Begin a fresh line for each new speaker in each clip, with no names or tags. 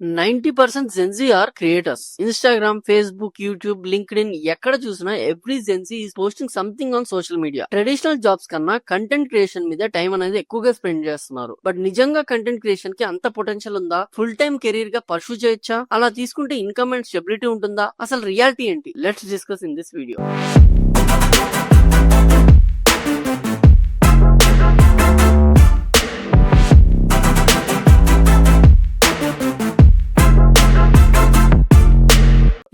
90% gen Z are creators. Instagram, Facebook, YouTube, LinkedIn ఎక్కడ చూసినా every gen Z is posting something on social media. Traditional jobs కన్నా content creation మీద time అనేది ఎక్కువగా spend చేస్తున్నారు. బట్ నిజంగా కంటెంట్ క్రియేషన్ కి అంత పొటెన్షియల్ ఉందా? ఫుల్ టైం కెరీర్ గా పర్సూ చేయొచ్చా? అలా తీసుకుంటే ఇన్కమ్ అండ్ స్టెబిలిటీ ఉంటుందా? అసలు రియాలిటీ ఏంటి? Let's discuss in this video.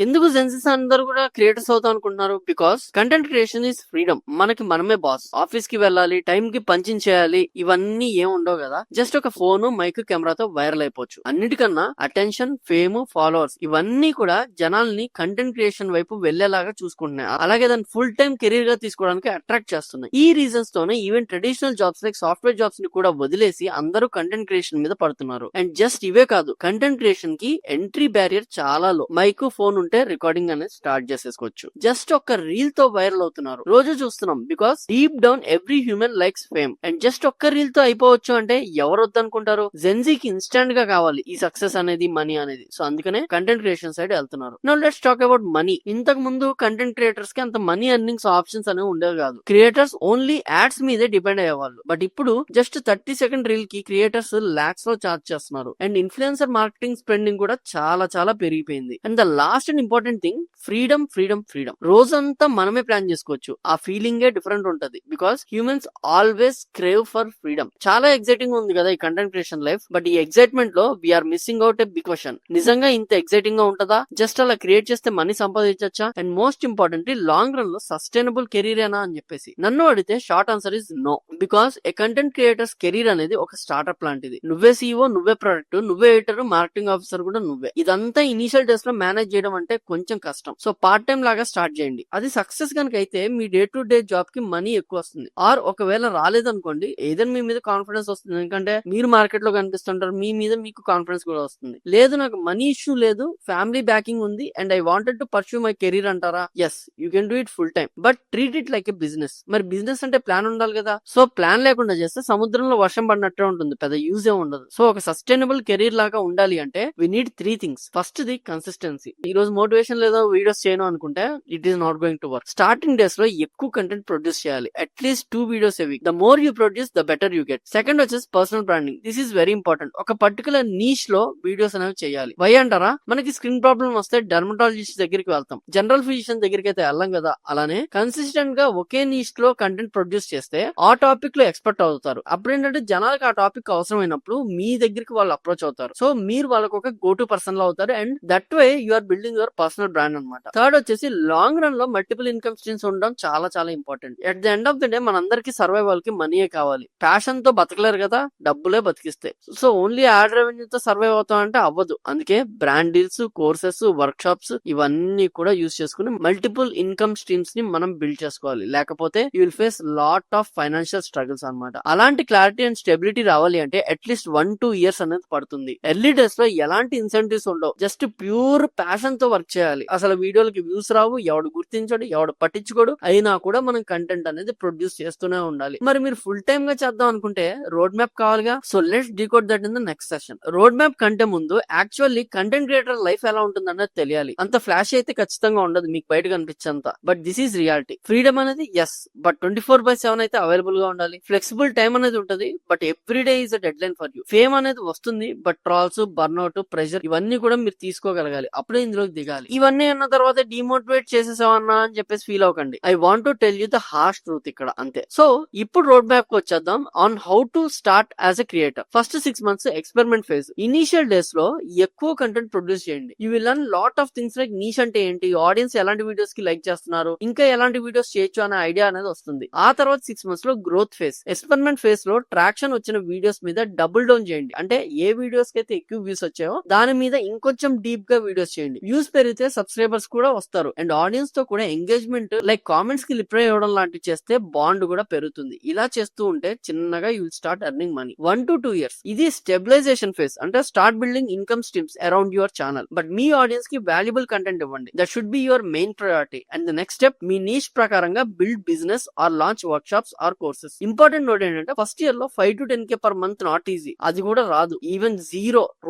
ఎందుకు జెన్సీస్ అందరూ కూడా క్రియేటర్స్ అవుతాం అనుకుంటున్నారు? Because content creation is freedom. మనకి మనమే బాస్. ఆఫీస్ కి వెళ్ళాలి, టైం కి పంచింగ్ చేయాలి, ఇవన్నీ ఏం ఉండవు కదా. జస్ట్ ఒక ఫోన్, మైక్, కెమెరాతో వైరల్ అయిపోవచ్చు. అన్నిటికన్నా అటెన్షన్, ఫేమ్, ఫాలోవర్స్ ఇవన్నీ కూడా జనాల్ని కంటెంట్ క్రియేషన్ వైపు వెళ్లేలాగా చూసుకుంటున్నాయి. అలాగే దాన్ని ఫుల్ టైం కెరీర్ గా తీసుకోవడానికి అట్రాక్ట్ చేస్తున్నాయి. ఈ రీజన్స్ తోనే even traditional jobs like software jobs ని కూడా వదిలేసి అందరూ కంటెంట్ క్రియేషన్ మీద పడుతున్నారు. అండ్ జస్ట్ ఇవే కాదు, కంటెంట్ క్రియేషన్ కి ఎంట్రీ బ్యారియర్ చాలా లో. మైక్, ఫోన్ ఉంటే రికార్డింగ్ అనేది స్టార్ట్ చేసేసుకోవచ్చు. జస్ట్ ఒక్క రీల్ తో వైరల్ అవుతున్నారు. రోజు చూస్తున్నాం. Because deep down every human likes fame. And just ఒక్క రీల్ తో అయిపోవచ్చు అంటే ఎవరు వద్దనుకుంటారు? జెన్జీకి ఇన్స్టాంట్ గా కావాలి ఈ సక్సెస్ అనేది, మనీ అనేది. సో అందుకనే కంటెంట్ క్రియేషన్ సైడ్ వెళ్తున్నారు. Now let's talk about money. ఇంతకు ముందు కంటెంట్ క్రియేటర్స్ కి అంత మనీ ఎర్నింగ్స్ ఆప్షన్స్ అనేవి ఉండేవి కాదు. క్రియేటర్స్ ఓన్లీ యాడ్స్ మీదే డిపెండ్ అయ్యేవాళ్ళు. బట్ ఇప్పుడు జస్ట్ 30 సెకండ్ రీల్ కి క్రియేటర్స్ లాక్స్ లో చార్జ్ చేస్తున్నారు. అండ్ ఇన్ఫ్లుయెన్సర్ మార్కెటింగ్ స్పెండింగ్ కూడా చాలా చాలా పెరిగిపోయింది. And the last and important thing, freedom freedom freedom. రోజంతా మనమే ప్లాన్ చేసుకోవచ్చు. ఆ ఫీలింగే డిఫరెంట్ ఉంటది. Because humans always crave for freedom. చాలా ఎక్సైటింగ్ ఉంది కదా ఈ కంటెంట్ క్రియేషన్ లైఫ్. బట్ ఈ ఎక్సైట్మెంట్ లో we are missing out a big question. నిజంగా ఇంత ఎక్సైటింగ్ గా ఉంటదా? జస్ట్ అలా క్రియేట్ చేస్తే మనీ సంపాదించచ్చా? And most importantly long run లో సస్టైనబుల్ కెరీర్ ఏనా అని చెప్పేసి నన్ను అడిగితే short answer is no. Because a content creators career అనేది ఒక స్టార్ట్అప్ లాంటిది. నువ్వే సీఈఓ, నువ్వే ప్రొడక్ట్, నువ్వే ఎడిటర్, మార్కెటింగ్ ఆఫీసర్ కూడా నువ్వే. ఇదంతా ఇనిషియల్ డేస్ లో మేనేజ్ చేయడం అంటే కొంచెం కష్టం. సో పార్ట్ టైం లాగా స్టార్ట్ చేయండి. అది సక్సెస్ కనుక అయితే మీ డే టు డే జాబ్ కి మనీ ఎక్కువ వస్తుంది. ఆర్ ఒకవేళ రాలేదనుకోండి, ఏదైనా మీ మీద కాన్ఫిడెన్స్ వస్తుంది. ఎందుకంటే మీరు మార్కెట్ లో కనిపిస్తుంటారు, మీ మీద మీకు కాన్ఫిడెన్స్ కూడా వస్తుంది. లేదు నాకు మనీ ఇష్యూ లేదు, ఫ్యామిలీ బ్యాకింగ్ ఉంది and I wanted to pursue my career అంటారా? Yes, you can do it full time. But treat it like a business. మరి బిజినెస్ అంటే ప్లాన్ ఉండాలి కదా. సో ప్లాన్ లేకుండా చేస్తే సముద్రంలో వర్షం పడినట్టే ఉంటుంది, పెద్ద యూజ్ ఏ ఉండదు. సో ఒక సస్టైనబుల్ కెరీర్ లాగా ఉండాలి అంటే we need 3 things. First the consistency. ఈ రోజు మోటివేషన్ లేదా వీడియోస్ చేయను అనుకుంటే it is not going to work. Starting days లో ఎక్కువ కంటెంట్ ప్రొడ్యూస్ చేయాలి. At least 2 videos a week. The more you produce the better you get. Second వచ్చేసి personal branding. This is very important. ఒక particular niche లో videos అనేవి చేయాలి. Why అంటారా? మనకి స్కిన్ ప్రాబ్లం వస్తే డర్మటాలజిస్ట్ దగ్గరికి వెళ్తాం, జనరల్ ఫిజిషియన్ దగ్గరికి అయితే వెళ్ళాం కదా. అలానే కన్సిస్టెంట్ గా ఒకే నీష్ లో కంటెంట్ ప్రొడ్యూస్ చేస్తే ఆ టాపిక్ లో ఎక్స్పర్ట్ అవుతారు. అప్పుడు ఏంటంటే జనాలకు ఆ టాపిక్ అవసరమైనప్పుడు మీ దగ్గరికి వాళ్ళు అప్రోచ్ అవుతారు. సో మీరు వాళ్ళకు ఒక గో టు పర్సన్ లో అవుతారు. And that way you are building your personal brand అనమాట. థర్డ్ వచ్చేసి లాంగ్ రన్ లో మల్టిపుల్ ఇన్కమ్ స్ట్రీమ్స్ ఉండడం చాలా చాలా important. At the end of the day మనందరికి సర్వైవల్ కి మనీయే కావాలి. ప్యాషన్ తో బతకలేరు కదా, డబ్బులే బతికిస్తాయి. సో ఓన్లీ యాడ్ రెవెన్యూ తో సర్వైవ్ అవుతాం అంటే అవ్వదు. అందుకే brand deals, courses, workshops ఇవన్నీ కూడా యూజ్ చేసుకుని మల్టిపుల్ ఇన్కమ్ స్ట్రీమ్స్ ని మనం బిల్డ్ చేసుకోవాలి. లేకపోతే you will face lot of financial struggles అనమాట. అలాంటి క్లారిటీ అండ్ స్టెబిలిటీ రావాలి అంటే అట్లీస్ట్ 1-2 ఇయర్స్ అనేది పడుతుంది. ఎర్లీ డేస్ లో ఎలాంటి ఇన్సెంటివ్స్ ఉండవు. జస్ట్ ప్యూర్ ప్యాషన్ తో వర్క్ చేయాలి. అసలు వీడియోలకి వ్యూస్ రావు, ఎవడు గుర్తించడు, ఎవడు పట్టించుకోడు. అయినా కూడా మనం కంటెంట్ అనేది ప్రొడ్యూస్ చేస్తూనే ఉండాలి. మరి మీరు ఫుల్ టైమ్ గా చేద్దాం అనుకుంటే రోడ్ మ్యాప్ కావాలిగా. So let's decode that in the next session. Road map కంటే ముందు యాక్చువల్లీ కంటెంట్ క్రియేటర్ లైఫ్ ఎలా ఉంటుంది అన్నది తెలియాలి. అంత ఫ్లాష్ అయితే ఖచ్చితంగా ఉండదు మీకు బయట కనిపించేంత. But this is reality. Freedom అనేది ఎస్, బట్ 24/7 అయితే అవైలబుల్ గా ఉండాలి. ఫ్లెక్సిబుల్ టైం అనేది ఉంటది, but every day is a deadline for you. Fame అనేది వస్తుంది, బట్ ట్రాల్స్, బర్న్అవుట్, ప్రెషర్ ఇవన్నీ కూడా మీరు తీసుకోగలగాలి. అప్పుడే ఇందులోకి దిగాలి. ఇవన్నీ అన్న తర్వాత డిమోటివేట్ చేసేసామన్నా అని చెప్పేసి ఫీల్ అవ్వకండి. I want to tell you the harsh truth ఇక్కడ, అంతే. సో ఇప్పుడు రోడ్ మ్యాప్ కి వచ్చేద్దాం on how to start as a creator. First 6 months experiment phase. Initial days లో ఎక్కువ కంటెంట్ ప్రొడ్యూస్ చేయండి. You will learn lot of things like niche అంటే ఏంటి, ఆడియన్స్ ఎలాంటి వీడియోస్ కి లైక్ చేస్తున్నారు, ఇంకా ఎలాంటి వీడియోస్ చేయొచ్చు అనే ఐడియా అనేది వస్తుంది. ఆ తర్వాత 6 months లో గ్రోత్ ఫేజ్. ఎక్స్పెరిమెంట్ ఫేజ్ లో ట్రాక్షన్ వచ్చిన వీడియోస్ మీద డబుల్ డౌన్ చేయండి. అంటే ఏ వీడియోస్ కి అయితే ఎక్కువ వ్యూస్ వచ్చాయో దాని మీద ఇంకొంచెం డీప్ గా వీడియోస్ చేయండి. వ్యూస్ పెరిగితే సబ్స్క్రైబర్స్ కూడా వస్తారు అండ్ ఆడియన్స్ తో కూడా ఎంగేజ్మెంట్ లైక్ కామెంట్స్ కి రిప్లై ఇవ్వడం లాంటివి చేస్తే బాండ్ కూడా పెరుగుతుంది. ఇలా చేస్తూ ఉంటే చిన్నగా you will start earning money. 1 to 2 years ఇది స్టెబిలైజేషన్ ఫేజ్, అంటే start building income streams around your channel. But మీ ఆడియన్స్ కి వాల్యుబుల్ కంటెంట్ ఇవ్వండి. That should be your main priority. And the next step మీ నీష్ ప్రకారంగా build business or launch workshops or courses. Important note ఏంటంటే first year లో 5 to 10K per month not easy. అది కూడా రాదు, even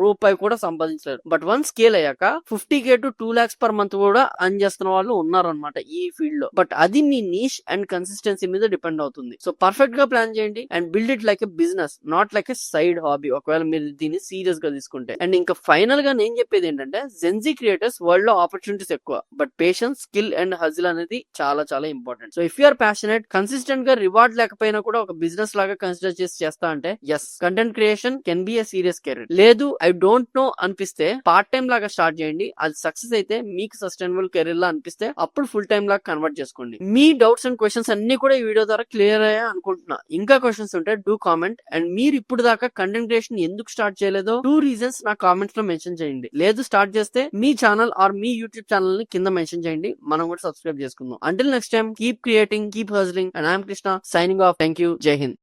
రూపాయి కూడా సంపాదించలేరు. బట్ వన్ స్కేల్ అయ్యాక 50K to 2 lakhs per month కూడా అర్న్ చేస్తున్న వాళ్ళు ఉన్నారనమాట ఈ ఫీల్డ్ లో. బట్ అది మీ నీష్ అండ్ కన్సిస్టెన్సీ మీద డిపెండ్ అవుతుంది. సో పర్ఫెక్ట్ గా ప్లాన్ చేయండి and build it like a business, not like a side hobby, ఒకవేళ మీరు దీన్ని సీరియస్ గా తీసుకుంటే. అండ్ ఇంకా ఫైనల్ గా నేను చెప్పేది ఏంటంటే జెన్జీ క్రియేటర్స్ వరల్డ్ లో ఆపర్చునిటీస్ ఎక్కువ, but patience, skill and hustle అనేది చాలా చాలా important. So if you are passionate, consistent గా రివార్డ్ లేకపోయినా కూడా ఒక బిజినెస్ లాగా కన్సిడర్ చేసి చేస్తా అంటే yes, content creation can be a serious career. లేదు ఐ డోంట్ నో అనిపిస్తే పార్ట్ టైం లాగా స్టార్ట్ చేయండి. అది సక్సెస్ అయితే మీకు సస్టైనబుల్ కెరీర్ లా అనిపిస్తే అప్పుడు ఫుల్ టైం లాగా కన్వర్ట్ చేసుకోండి. మీ డౌట్స్ అండ్ క్వశ్చన్స్ అన్ని కూడా ఈ వీడియో ద్వారా క్లియర్ అయ్యా అనుకుంటున్నా. ఇంకా క్వశ్చన్స్ ఉంటే డూ కామెంట్. అండ్ మీరు ఇప్పుడు దాకా కంటెంట్ క్రియేషన్ ఎందుకు స్టార్ట్ చేయలేదో 2 reasons నా కామెంట్స్ లో మెన్షన్ చేయండి. లేదు స్టార్ట్ చేస్తే మీ ఛానల్ ఆర్ మీ యూట్యూబ్ ఛానల్ ని కింద మెన్షన్ చేయండి, మనం కూడా సబ్స్క్రైబ్ చేసుకుందాం. Until next time, keep creating, keep hustling, and I'm Krishna signing off. Thank you. Jai Hind.